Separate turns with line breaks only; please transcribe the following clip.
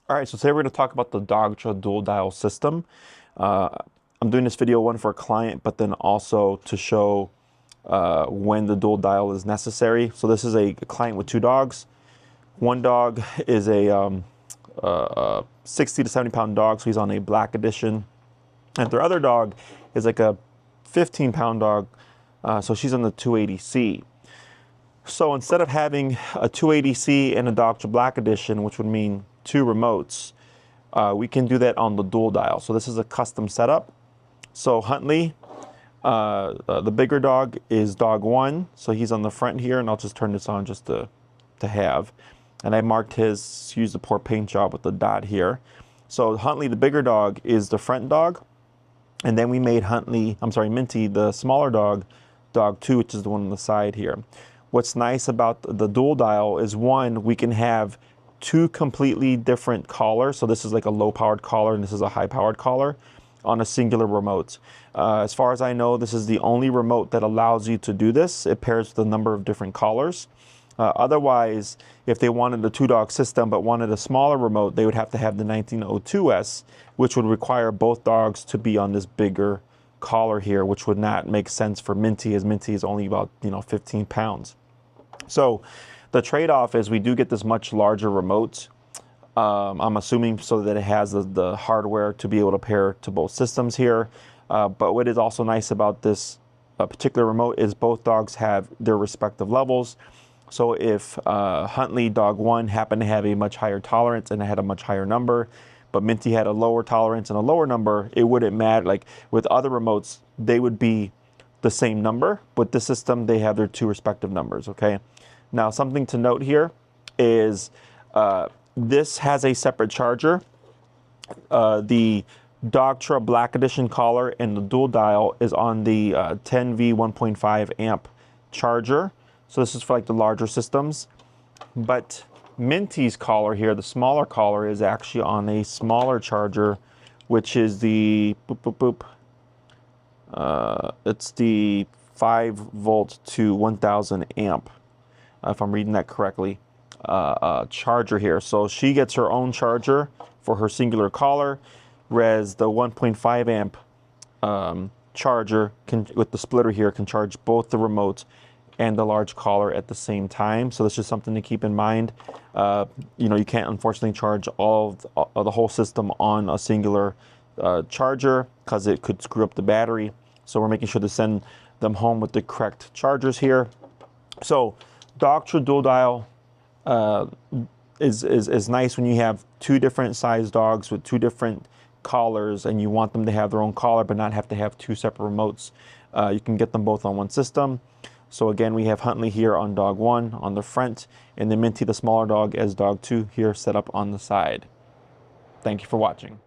All right, so today we're going to talk about the Dogtra dual dial system. I'm doing this video one for a client, but then also to show when the dual dial is necessary. So this is a client with two dogs. One dog is a 60 to 70 pound dog, so he's on a black edition. And their other dog is like a 15-pound dog, so she's on the 280C. So instead of having a 280C and a Dogtra Black Edition, which would mean two remotes, we can do that on the dual dial. So this is a custom setup. So Huntley, the bigger dog, is dog one. So he's on the front here, and I'll just turn this on just to have. And I marked his, use the poor paint job with the dot here. So Huntley, the bigger dog, is the front dog. And then we made Minty, the smaller dog, dog two, which is the one on the side here. What's nice about the dual dial is, one, we can have two completely different collars. So this is like a low powered collar and this is a high powered collar on a singular remote. As far as I know, this is the only remote that allows you to do this. It pairs with a number of different collars. Otherwise, if they wanted the two dog system but wanted a smaller remote, they would have to have the 1902S, which would require both dogs to be on this bigger collar here, which would not make sense for Minty, as Minty is only about 15 pounds. So the trade-off is we do get this much larger remote. I'm assuming so that it has the hardware to be able to pair to both systems here. But what is also nice about this particular remote is both dogs have their respective levels. So if Huntley, dog one, happened to have a much higher tolerance and it had a much higher number, but Minty had a lower tolerance and a lower number, it wouldn't matter. Like with other remotes, they would be the same number. With this system, they have their two respective numbers, okay? Now, something to note here is this has a separate charger. The Dogtra Black Edition collar and the dual dial is on the 10V 1.5 amp charger. So this is for like the larger systems. But Minty's collar here, the smaller collar, is actually on a smaller charger, which is the it's the 5 volt to 1000 amp, if I'm reading that correctly, charger here. So she gets her own charger for her singular collar, whereas the 1.5 amp charger with the splitter here can charge both the remote and the large collar at the same time. So that's just something to keep in mind. You can't unfortunately charge all of the whole system on a singular charger because it could screw up the battery. So we're making sure to send them home with the correct chargers here. So Dogtra dual dial is nice when you have two different size dogs with two different collars and you want them to have their own collar but not have to have two separate remotes. You can get them both on one system. So again, we have Huntley here on dog one on the front, and then Minty, the smaller dog, as dog two here set up on the side. Thank you for watching.